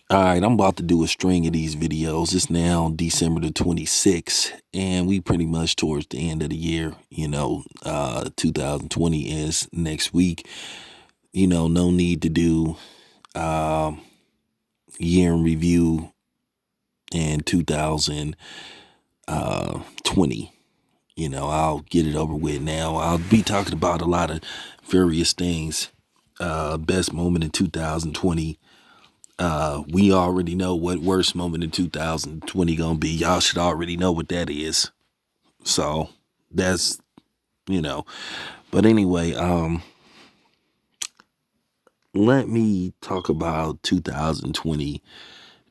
All right, I'm about to do a string of these videos. It's now December the 26th, and we pretty much towards the end of the year. 2020 is next week. No need to do um, year in review in 2020. I'll get it over with now. I'll be talking about a lot of various things. Best moment in 2020. We already know what worst moment in 2020 gonna be. Y'all should already know what that is. So that's you know. But anyway, let me talk about 2020,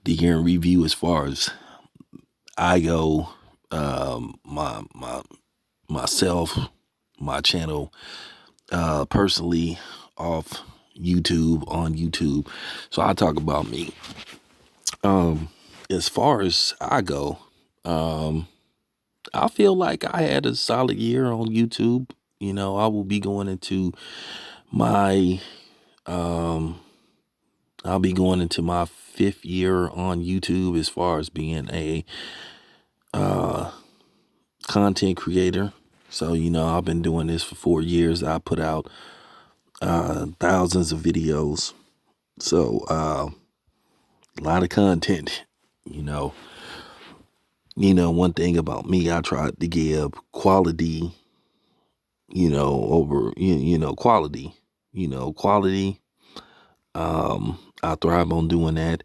the year in review as far as I go. My myself, my channel, personally off YouTube on YouTube. So I talk about me. Um, as far as I go, um, I feel like I had a solid year on YouTube. I will be going into my um I'll be going into my fifth year on YouTube as far as being a uh content creator. So, I've been doing this for 4 years. I put out thousands of videos. So a lot of content, you know. One thing about me, I tried to give quality, over quality. Quality. I thrive on doing that,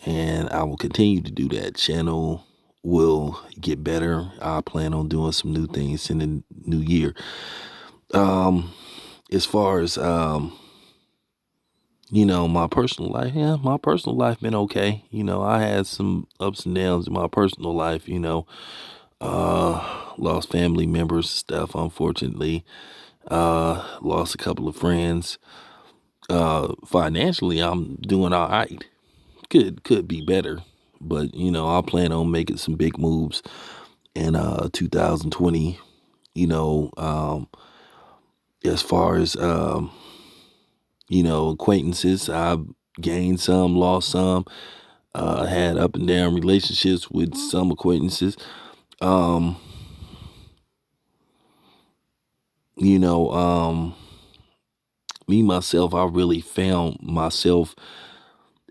and I will continue to do that. Channel will get better. I plan on doing some new things in the new year. Um, as far as my personal life, yeah, my personal life been okay. I had some ups and downs in my personal life. Lost family members and stuff, unfortunately. Lost a couple of friends. Financially, I'm doing all right. Could be better, but I plan on making some big moves in 2020. As far as acquaintances, I've gained some, lost some. Had up and down relationships with some acquaintances. Um, you know, um, Me myself, I really found myself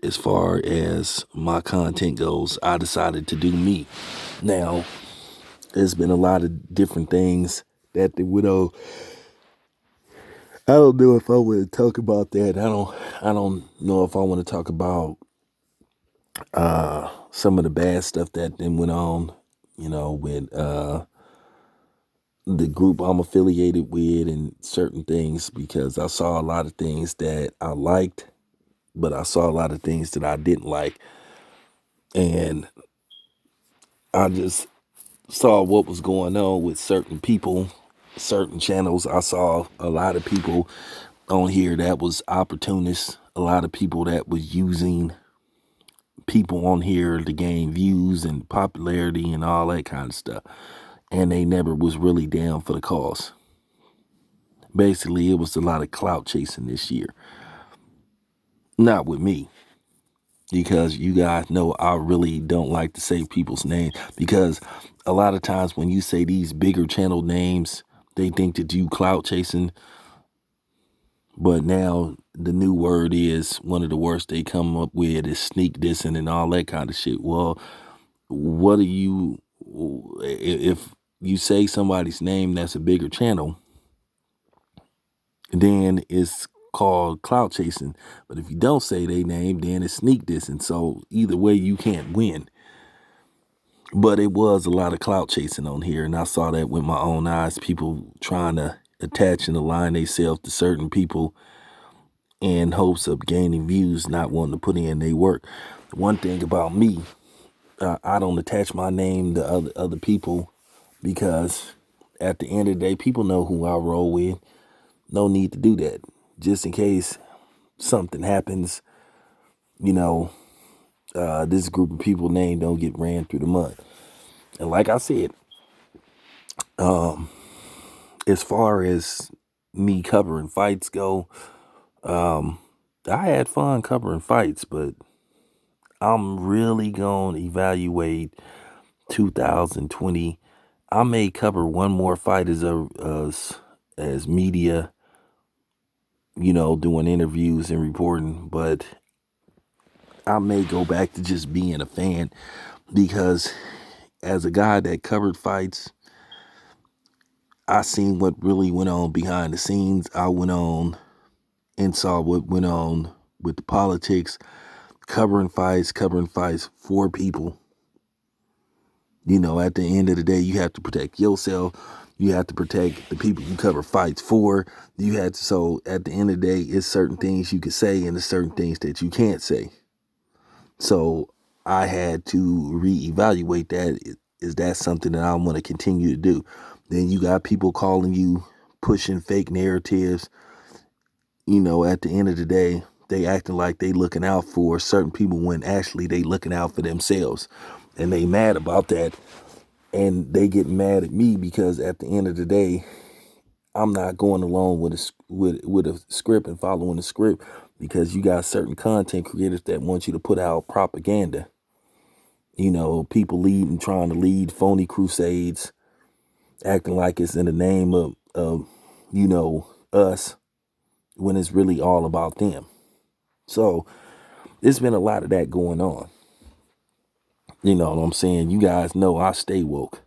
as far as my content goes. I decided to do me. Now, there's been a lot of different things that the widow. I don't know if I want to talk about that. I don't know if I want to talk about some of the bad stuff that then went on, with the group I'm affiliated with and certain things, because I saw a lot of things that I liked, but I saw a lot of things that I didn't like. And I just saw what was going on with certain people, certain channels. I saw a lot of people on here that was opportunists, a lot of people that was using people on here to gain views and popularity and all that kind of stuff. And they never was really down for the cause. Basically, it was a lot of clout chasing this year. Not with me, because you guys know I really don't like to say people's names, because a lot of times when you say these bigger channel names, they think that you clout chasing. But now the new word is, one of the worst they come up with is sneak dissing and all that kind of shit. Well, what are you, if you say somebody's name that's a bigger channel, then it's called clout chasing. But if you don't say their name, then it's sneak dissing. So either way, you can't win. But it was a lot of clout chasing on here, and I saw that with my own eyes. People trying to attach and align themselves to certain people in hopes of gaining views, not wanting to put in their work. One thing about me, I don't attach my name to other people, because at the end of the day, people know who I roll with. No need to do that. Just in case something happens, you know, this group of people name don't get ran through the mud. And like I said, as far as me covering fights go, I had fun covering fights, but I'm really going to evaluate 2020. I may cover one more fight as media, doing interviews and reporting, but I may go back to just being a fan because as a guy that covered fights, I seen what really went on behind the scenes. I went on and saw what went on with the politics, covering fights for people. At the end of the day, you have to protect yourself. You have to protect the people you cover fights for. So at the end of the day, it's certain things you can say and there's certain things that you can't say. So I had to reevaluate that. Is that something that I want to continue to do? Then you got people calling you, pushing fake narratives. At the end of the day, they acting like they looking out for certain people when actually they looking out for themselves. And they mad about that. And they get mad at me because at the end of the day, I'm not going along with a script and following the script because you got certain content creators that want you to put out propaganda. People trying to lead phony crusades, acting like it's in the name of us when it's really all about them. So there's been a lot of that going on. You know what I'm saying? You guys know I stay woke.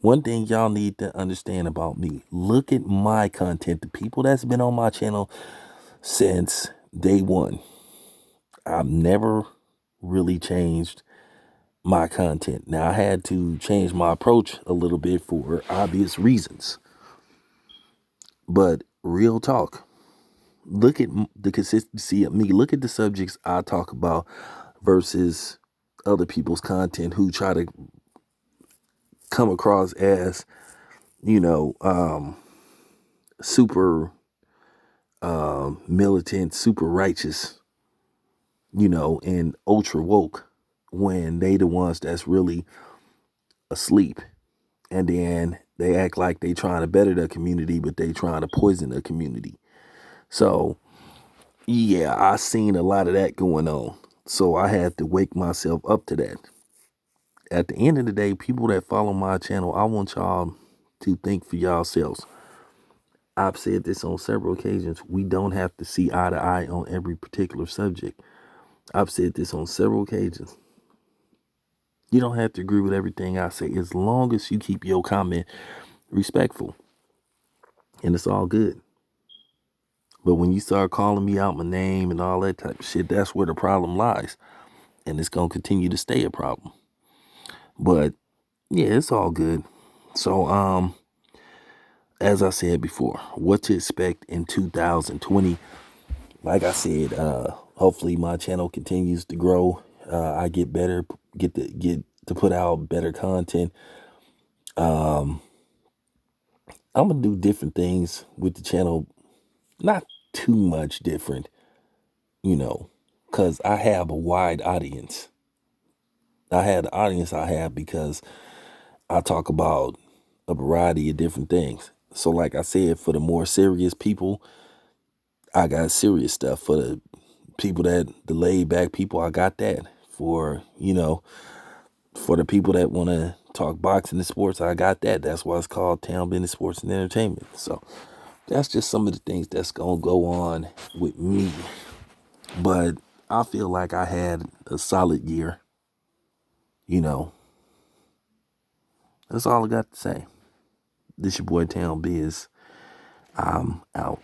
One thing y'all need to understand about me, look at my content. The people that's been on my channel since day one, I've never really changed my content. Now, I had to change my approach a little bit for obvious reasons. But real talk, look at the consistency of me. Look at the subjects I talk about versus other people's content who try to come across as, super militant, super righteous, and ultra woke when they the ones that's really asleep. And then they act like they trying to better the community, but they trying to poison the community. So yeah, I seen a lot of that going on. So I had to wake myself up to that. At the end of the day, people that follow my channel, I want y'all to think for yourselves. I've said this on several occasions. We don't have to see eye to eye on every particular subject. I've said this on several occasions. You don't have to agree with everything I say as long as you keep your comment respectful. And it's all good. But when you start calling me out my name and all that type of shit, that's where the problem lies. And it's going to continue to stay a problem. But yeah, it's all good. So, as I said before, what to expect in 2020. Like I said, hopefully my channel continues to grow. I get better, get to put out better content. I'm gonna do different things with the channel, not too much different, because I have a wide audience. I had the audience I have because I talk about a variety of different things. So like I said, for the more serious people, I got serious stuff. For the people the laid back people, I got that. For the people that want to talk boxing and sports, I got that. That's why it's called Town Bizz Sports and Entertainment. So that's just some of the things that's going to go on with me. But I feel like I had a solid year. That's all I got to say. This your boy Town Bizz. I'm out.